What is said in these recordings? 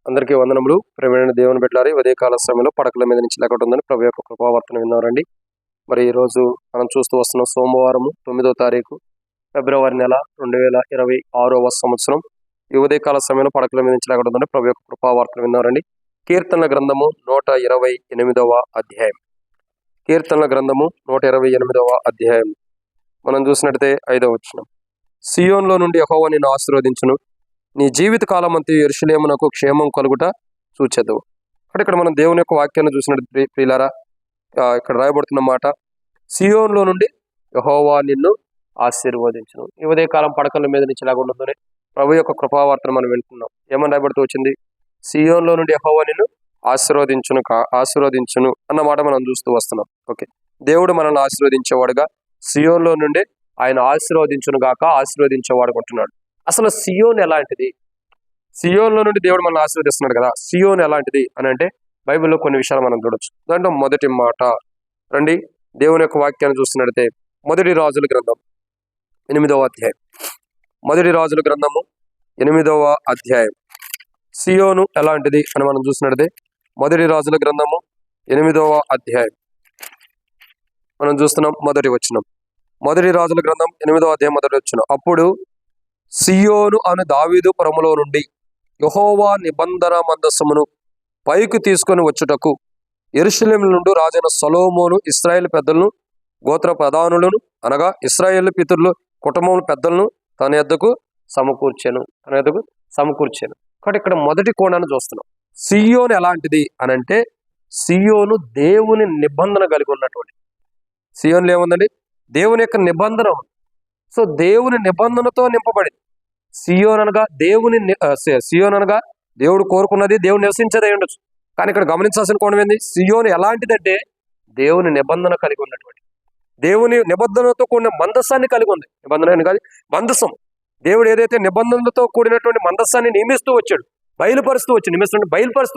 అందరికీ వందనములు. ప్రియమైన దేవుని బిడ్డలారా, ఉదయకాల సమయంలో పడకల మీద నుంచి లేకుంటుందని ప్రభు యొక్క కృపావర్తన విన్నారండి. మరి ఈరోజు మనం చూస్తూ వస్తున్న సోమవారము 9వ తారీఖు ఫిబ్రవరి నెల 2026వ సంవత్సరం. ఈ ఉదయకాల సమయంలో పడకల మీద నుంచి లేకుంటుందని ప్రభు యొక్క కృపావర్తన విన్నారండి. కీర్తనల గ్రంథము 128వ అధ్యాయం. కీర్తనల గ్రంథము 128వ అధ్యాయం మనం చూసినట్టయితే 5వ వచనం. సియోన్లో నుండి యెహోవా నిన్ను ఆశీర్వదించును, నీ జీవిత కాలం అంతా యెరూషలేమునకు క్షేమం కలుగుట చూచెదవు. ఇక్కడ మనం దేవుని యొక్క వాక్యాన్ని చూసినట్టు ప్రియులారా, ఇక్కడ రాయబడుతున్న మాట, సియోన్లో నుండి యెహోవా నిన్ను ఆశీర్వదించును. ఈ ఉదయ కాలం పడకల మీద నుంచి లాగుండదని ప్రభు యొక్క కృపావార్తను మనం వింటున్నాం. ఏమని రాయబడుతూ వచ్చింది? సియోన్లో నుండి యెహోవా నిన్ను ఆశీర్వదించును అన్న మాట మనం చూస్తూ వస్తున్నాం. ఓకే, దేవుడు మనల్ని ఆశీర్వదించేవాడుగా, సియోన్లో నుండి ఆయన ఆశీర్వదించును గాక ఆశీర్వదించేవాడు కొంటున్నాడు. అసలు సియోన్ ఎలాంటిది? సియోన్లో నుండి దేవుడు మనల్ని ఆశీర్వదిస్తున్నాడు కదా, సియోన్ ఎలాంటిది అని అంటే బైబిల్లో కొన్ని విషయాలు మనం చూడొచ్చు. దాంట్లో మొదటి మాట రండి, దేవుని యొక్క వాక్యాన్ని చూస్తున్నట్టయితే మొదటి రాజుల గ్రంథం 8వ అధ్యాయం. మొదటి రాజుల గ్రంథము 8వ అధ్యాయం. సియోను ఎలాంటిది అని మనం చూసినట్టయితే మొదటి రాజుల గ్రంథము 8వ అధ్యాయం మనం చూస్తున్నాం. మొదటి వచనం, మొదటి రాజుల గ్రంథం 8వ అధ్యాయం మొదటి వచనం. అప్పుడు సియోను అను దావీదు పురములో నుండి యెహోవా నిబంధన మందసమును పైకి తీసుకొని వచ్చుటకు యెరూషలేము నుండి రాజైన సొలొమోను ఇశ్రాయేలు పెద్దలను, గోత్ర ప్రధానులను, అనగా ఇశ్రాయేలు పితరులు కుటుంబం పెద్దలను తన యొద్దకు సమకూర్చాను. కాబట్టి ఇక్కడ మొదటి కోణాన్ని చూస్తున్నాం. సియోను ఎలాంటిది అని అంటే, సియోను దేవుని నిబంధన కలిగి ఉన్నటువంటి. సియోనులో ఏముందండి? దేవుని యొక్క నిబంధన. సో దేవుని నిబంధనతో నింపబడింది సియోన్ అనగా. సియోన్ అనగా దేవుడు కోరుకున్నది, దేవుడు నివసించేది అయి ఉండొచ్చు. కానీ ఇక్కడ గమనించాల్సిన కోణం ఏంది? సియోన్ ఎలాంటిదంటే దేవుని నిబంధన కలిగి ఉన్నటువంటి, దేవుని నిబంధనతో కూడిన మందస్సాన్ని కలిగి ఉంది. నిబంధన కాదు, మందసం. దేవుడు ఏదైతే నిబంధనలతో కూడినటువంటి మందస్సాన్ని నియమిస్తూ వచ్చాడు, బయలుపరుస్తూ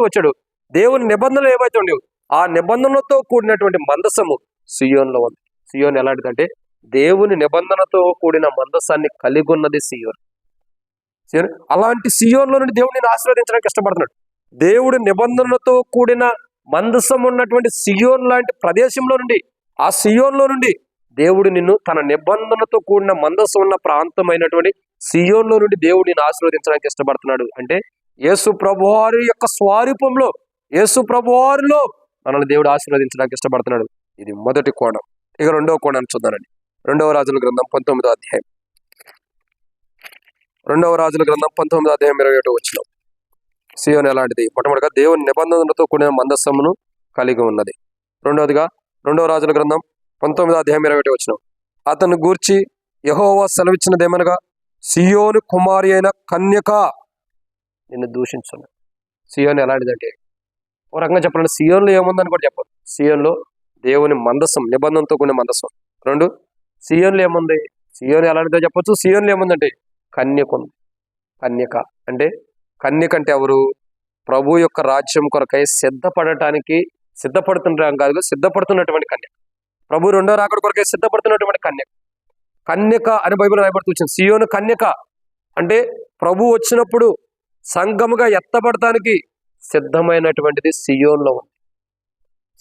వచ్చాడు. దేవుని నిబంధనలు ఏవైతే ఉండేవి, ఆ నిబంధనలతో కూడినటువంటి మందసము సియోన్లో ఉంది. సియోన్ ఎలాంటిదంటే దేవుని నిబంధనతో కూడిన మందస్సాన్ని కలిగి ఉన్నది సియోన్. అలాంటి సియోన్లో నుండి దేవుడిని ఆశీర్వదించడానికి ఇష్టపడుతున్నాడు. దేవుడి నిబంధనలతో కూడిన మందసం ఉన్నటువంటి సియోన్ లాంటి ప్రదేశంలో నుండి, ఆ సియోన్లో నుండి దేవుడు నిన్ను తన నిబంధనతో కూడిన మందసం ఉన్న ప్రాంతమైనటువంటి సియోన్లో నుండి దేవుడిని ఆశీర్వదించడానికి ఇష్టపడుతున్నాడు. అంటే యేసు ప్రభువారి యొక్క స్వరూపంలో, యేసు ప్రభువారిలో మనల్ని దేవుడు ఆశీర్వదించడానికి ఇష్టపడుతున్నాడు. ఇది మొదటి కోణం. ఇక రెండవ కోణాన్ని చూద్దానండి. రెండవ రాజుల గ్రంథం 19వ అధ్యాయం. రెండవ రాజుల గ్రంథం 19వ అధ్యాయం 21వ వచనం. సియోను ఎలాంటిది? మొట్టమొదటిగా దేవుని నిబంధనలతో కూడిన మందస్సమును కలిగి ఉన్నది. రెండవదిగా రెండవ రాజుల గ్రంథం 19వ అధ్యాయం 21వ వచనం. అతను గూర్చి యెహోవా సెలవిచ్చినదేమనగా, సియోను కుమారి అయిన కన్యక నిన్ను దూషించును. సియోను ఎలాంటిదంటే, ఒక రకంగా చెప్పాలంటే సియోన్లో ఏముందని కూడా చెప్పాలి. సియోన్లో దేవుని మందసం, నిబంధనతో కూడిన మందసం. రెండు, సియోన్లో ఏముంది? సియోను ఎలాంటిదో చెప్పొచ్చు. సియోన్లో ఏముందంటే కన్యక ఉంది. కన్యక అంటే ఎవరు? ప్రభు యొక్క రాజ్యం కొరకై సిద్ధపడుతున్నటువంటి కన్యక. ప్రభు రెండో రాకడ కొరకై సిద్ధపడుతున్నటువంటి కన్యక అని బైబిల్ రాయబడుతూ వచ్చింది. సియోను కన్యక అంటే ప్రభు వచ్చినప్పుడు సంఘముగా ఎత్తబడటానికి సిద్ధమైనటువంటిది సియోన్లో ఉంది.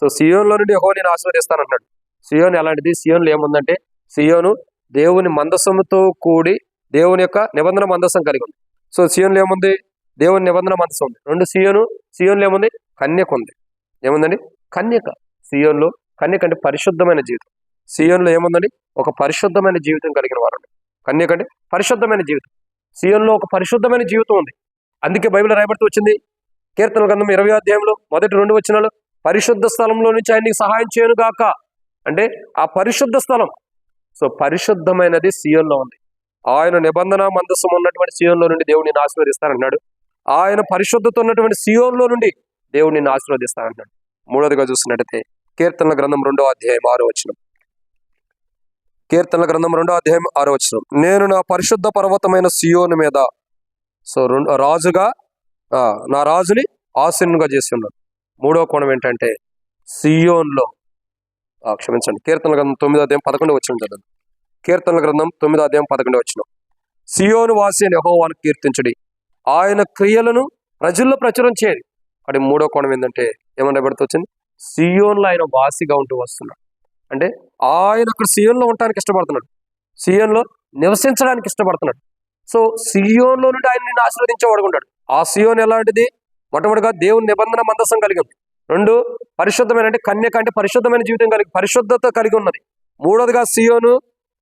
సో సియోన్లో నుండి యెహోవా నేను ఆశీర్వదిస్తానన్నాడు. సియోను ఎలాంటిది? సియోన్లో ఏముందంటే, సియోను దేవుని మందసముతో కూడి దేవుని యొక్క నిబంధన మందసం కలిగి ఉంది. సో సియోన్లో ఏముంది? దేవుని నిబంధన మందసం ఉంది. రెండు, సియోన్లో ఏముంది? కన్యక ఉంది. ఏముందండి? కన్యక. సియోన్లో కన్యక అంటే పరిశుద్ధమైన జీవితం. సియోన్లో ఏముందండి? ఒక పరిశుద్ధమైన జీవితం కలిగిన వారు. కన్యక అంటే పరిశుద్ధమైన జీవితం. సియోన్లో ఒక పరిశుద్ధమైన జీవితం ఉంది. అందుకే బైబిల్ రాయబడుతూ వచ్చింది కీర్తనల గ్రంథం 20వ అధ్యాయంలో మొదటి 2 వచనాలు, పరిశుద్ధ స్థలంలో నుంచి ఆయన నీకు సహాయం చేయను గాక. అంటే ఆ పరిశుద్ధ స్థలం, సో పరిశుద్ధమైనది సియోన్లో ఉంది. ఆయన నిబంధన మందసం ఉన్నటువంటి సియోన్లో నుండి దేవుడిని ఆశీర్వదిస్తానన్నాడు. ఆయన పరిశుద్ధత ఉన్నటువంటి సియోన్లో నుండి దేవుడిని ఆశీర్వదిస్తానన్నాడు. మూడోదిగా చూసినట్టయితే కీర్తనల గ్రంథం 2వ అధ్యాయం 6వ వచనం. కీర్తనల గ్రంథం 2వ అధ్యాయం 6వ వచనం. నేను నా పరిశుద్ధ పర్వతమైన సియోను మీద, సో నా రాజుని ఆసీనుగా చేసి ఉన్నాను. మూడవ కోణం ఏంటంటే సియోన్లో, కీర్తనల గ్రంథం 9వ అధ్యాయం 11వ వచనం చదవండి. కీర్తనల గ్రంథం 9వ అధ్యాయం 11వ వచనం. సియోను వాసి యెహోవాను కీర్తించుడి, ఆయన క్రియలను ప్రజల్లో ప్రచురం చేయండి. అక్కడ మూడో కోణం ఏంటంటే ఏమన్నా వచ్చింది, సియోన్లో ఆయన వాసిగా ఉంటూ వస్తున్నాడు. అంటే ఆయన అక్కడ సియోన్లో ఉండటానికి ఇష్టపడుతున్నాడు, సియోన్లో నివసించడానికి ఇష్టపడుతున్నాడు. సో సియోన్లో నుండి ఆయన నిన్ను ఆశీర్వదించేవాడు ఉంటాడు. ఆ సియోన్ ఎలాంటిది? మొట్టమొదటిగా దేవుని నిబంధన మందసం కలిగి ఉంది. 2 పరిశుద్ధమైన, అంటే కన్యక అంటే పరిశుద్ధమైన జీవితం కలిగి, పరిశుద్ధత కలిగి ఉన్నది. 3వదిగా సియోను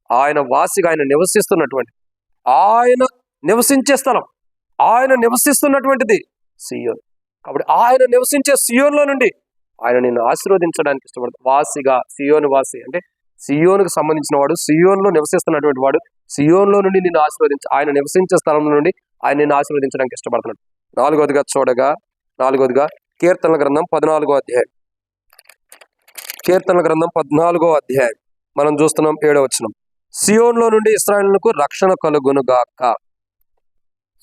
ఆయన వాసిగా, ఆయన నివసిస్తున్నటువంటి, ఆయన నివసించే స్థలం, ఆయన నివసిస్తున్నటువంటిది సియోన్. కాబట్టి ఆయన నివసించే సియోన్లో నుండి ఆయన నిన్ను ఆశీర్వదించడానికి ఇష్టపడతాడు. వాసిగా, సియోను వాసి అంటే సియోనుకు సంబంధించిన వాడు, సియోన్లో నివసిస్తున్నటువంటి వాడు, సియోన్లో నుండి నిన్ను ఆయన నివసించే స్థలం నుండి ఆయన నిన్ను ఆశీర్వదించడానికి ఇష్టపడుతున్నాడు. 4వదిగా కీర్తనల గ్రంథం 14వ అధ్యాయం. కీర్తనల గ్రంథం 14వ అధ్యాయం మనం చూస్తున్నాం 7వ వచనం. సియోన్లో నుండి ఇశ్రాయేలుకు రక్షణ కలుగును గాక.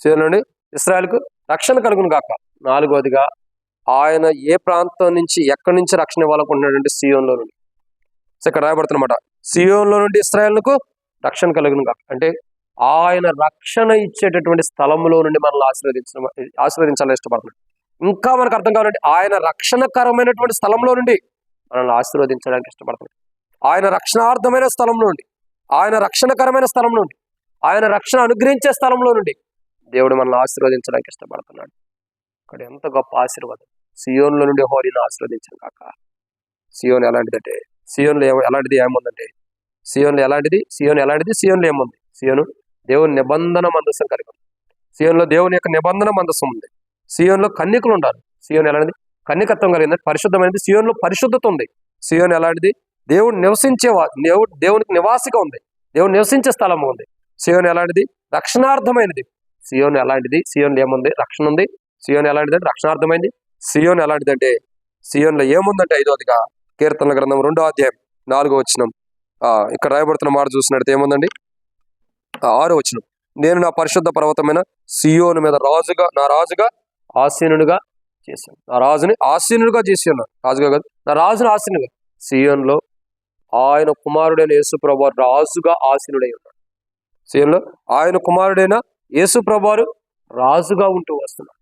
సియోన్ నుండి ఇశ్రాయేలుకు రక్షణ కలుగును గాక. 4వదిగా ఆయన ఏ ప్రాంతం నుంచి, ఎక్కడి నుంచి రక్షణ ఇవ్వాలనుకుంటున్నాడంటే సియోన్లో నుండి. సో ఇక్కడ రాయబడుతున్నమాట, సియోన్లో నుండి ఇశ్రాయేలుకు రక్షణ కలుగును గాక. అంటే ఆయన రక్షణ ఇచ్చేటటువంటి స్థలంలో నుండి మనల్ని ఆశీర్వదించాలని ఇష్టపడుతున్నాడు. ఇంకా మనకు అర్థం కావాలంటే ఆయన రక్షణకరమైనటువంటి స్థలంలో నుండి మనల్ని ఆశీర్వదించడానికి ఇష్టపడుతున్నాడు. ఆయన రక్షణార్థమైన స్థలం నుండి, ఆయన రక్షణకరమైన స్థలం నుండి, ఆయన రక్షణ అనుగ్రహించే స్థలంలో నుండి దేవుడు మనల్ని ఆశీర్వదించడానికి ఇష్టపడుతున్నాడు. అక్కడ ఎంత గొప్ప ఆశీర్వాదం! సియోన్లో నుండి హోరీని ఆశీర్వదించాను కాక. సియోన్ ఎలాంటిదంటే, సియోన్లో ఎలాంటిది ఏముందంటే, సియోన్లో ఏముంది? సియోను దేవుని నిబంధన మందసం కలిగి ఉంది. సియోన్లో దేవుని యొక్క నిబంధన మందసం ఉంది. సియోన్లో కన్యకులు ఉండాలి. సియోన్ ఎలాంటిది? కన్యకత్వం కలిగింది, పరిశుద్ధమైనది. సియోన్లో పరిశుద్ధత ఉంది. సియోన్ ఎలాంటిది? దేవుడు దేవునికి నివాసిగా ఉంది, దేవుడు నివసించే స్థలం ఉంది. సియోన్ ఎలాంటిది? రక్షణార్థమైనది. సియోన్ ఎలాంటిది? సియోన్లో ఏముంది? రక్షణ ఉంది. సియోన్ ఎలాంటిది అంటే రక్షణార్థమైంది. సియోన్ ఎలాంటిదంటే, సియోన్లో ఏముందంటే 5వదిగా కీర్తనల గ్రంథం 2వ అధ్యాయం 4వ వచనం. ఇక్కడ రాయబడుతున్న మాట చూసినట్టు ఏముందండి? 6వ వచనం. నేను నా పరిశుద్ధ పర్వతమైన సియోను మీద నా రాజుగా ఆసీనుడిగా చేశాను. నా రాజుని ఆసీనుడిగా చేసి ఉన్నాను. రాజుగా కాదు, నా రాజుని ఆసీనుగా. సియోన్లో ఆయన కుమారుడైన యేసు ప్రభువారు రాజుగా ఆసీనుడై ఉన్నాడు. సియోన్లో ఆయన కుమారుడైన యేసు ప్రభువారు రాజుగా ఉంటూ వస్తున్నాడు.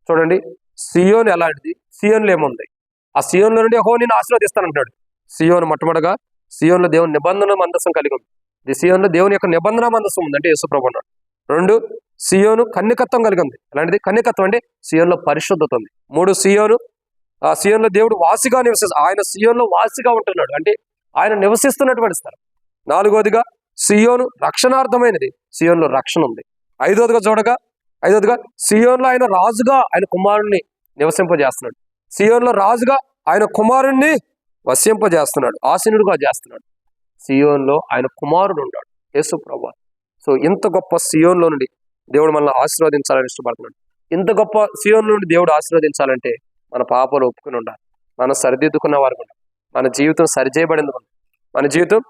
చూడండి, సియోన్ ఎలాంటిది? సియోన్లో ఏముంది? ఆ సియోన్లో నుండి నేను ఆశీర్వదిస్తానంటాడు. సియోను మొట్టమొదటిగా సియోన్లో దేవుని నిబంధన మందసం కలిగి ఉంది. ఈ సియోన్లో దేవుని యొక్క నిబంధన మందసం ఉంది, అంటే యేసు ప్రభు ఉన్నాడు. 2 సియోను కన్యకత్వం కలిగి ఉంది. ఎలాంటిది? కన్యకత్వం అంటే సియోన్లో పరిశుద్ధత ఉంది. 3 సియోన్లో దేవుడు వాసిగా ఆయన సియోన్లో వాసిగా ఉంటున్నాడు, అంటే ఆయన నివసిస్తున్నటువంటి స్థలం. 4వదిగా సియోను రక్షణార్థమైనది. సియోన్లో రక్షణ ఉంది. 5వదిగా సియోన్లో ఆయన రాజుగా ఆయన కుమారుణ్ణి నివసింపజేస్తున్నాడు. సియోన్లో రాజుగా ఆయన కుమారుణ్ణి వసింపజేస్తున్నాడు, ఆసీనుడుగా చేస్తున్నాడు. సియోన్లో ఆయన కుమారుడు ఉన్నాడు, యేసు ప్రభువు. సో ఇంత గొప్ప సియోన్లో నుండి దేవుడు మనల్ని ఆశీర్వదించాలని ఇష్టపడుతున్నాడు. ఇంత గొప్ప సియోన్లో నుండి దేవుడు ఆశీర్వదించాలంటే మన పాపాలు ఒప్పుకుని ఉండాలి, మనం సరిదిద్దుకున్న వారికి ఉండాలి, మన జీవితం సరిచేయబడిందిగా ఉండాలి, మన జీవితం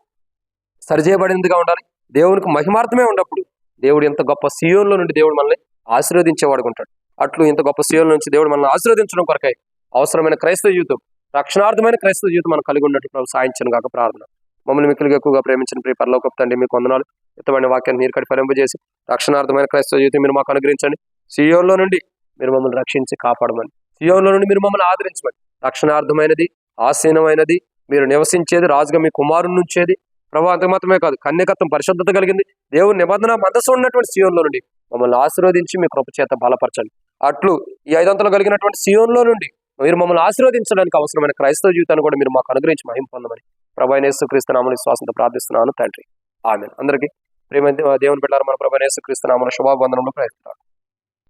సరిచేయబడిందిగా ఉండాలి. దేవునికి మహిమార్థమే ఉన్నప్పుడు దేవుడు ఇంత గొప్ప సియోన్లో నుండి దేవుడు మనల్ని ఆశీర్వదించేవాడుగా ఉంటాడు. అట్లు ఇంత గొప్ప సియోన్ నుంచి దేవుడు మనల్ని ఆశీర్వదించడం కొరకై అవసరమైన క్రైస్తవ జీవితం, రక్షణార్థమైన క్రైస్తవ జీవితం మనం కలిగి ఉన్నట్టు ప్రభు సాయించను గాక ప్రార్థన. మమ్మల్ని మిక్కులుగా ఎక్కువగా ప్రేమించిన ప్రియ పరలోకపు తండ్రి, మీకు వందనాలు. యుద్ధమైన వాక్యాన్ని మీరు కట్టి ఫలింపజేసి రక్షణార్థమైన క్రైస్తవ జీవితం మీరు మాకు అనుగ్రహించండి. సియోన్లో నుండి మీరు మమ్మల్ని రక్షించి కాపాడమని, సియోన్లో నుండి మీరు మమ్మల్ని ఆదరించమని, రక్షణార్థమైనది, ఆసీనమైనది, మీరు నివసించేది, రాజుగా మీ కుమారుని నుంచేది ప్రభు, అంత మాత్రమే కాదు కన్యకత్వం పరిశుద్ధత కలిగింది, దేవుని నిబంధన మందసం ఉన్నటువంటి సియోన్లో నుండి మమ్మల్ని ఆశీర్వదించి మీ కృప చేత బలపరచండి. అట్లు ఈ 5 అంతలు కలిగినటువంటి సియోన్లో నుండి మీరు మమ్మల్ని ఆశీర్వదించడానికి అవసరమైన క్రైస్తవ జీవితాన్ని కూడా మీరు మాకు అనుగ్రహించి మహిమ పొందమని ప్రభువైన యేసుక్రీస్తు నామమున విశ్వాసంతో ప్రార్థిస్తున్నాను తండ్రి, ఆమేన్. అందరికీ ప్రేమ దేవుని బిడ్డలారా, మన ప్రభువైన యేసుక్రీస్తు నామమున శుభావందనములు ప్రయత్నిస్తాను.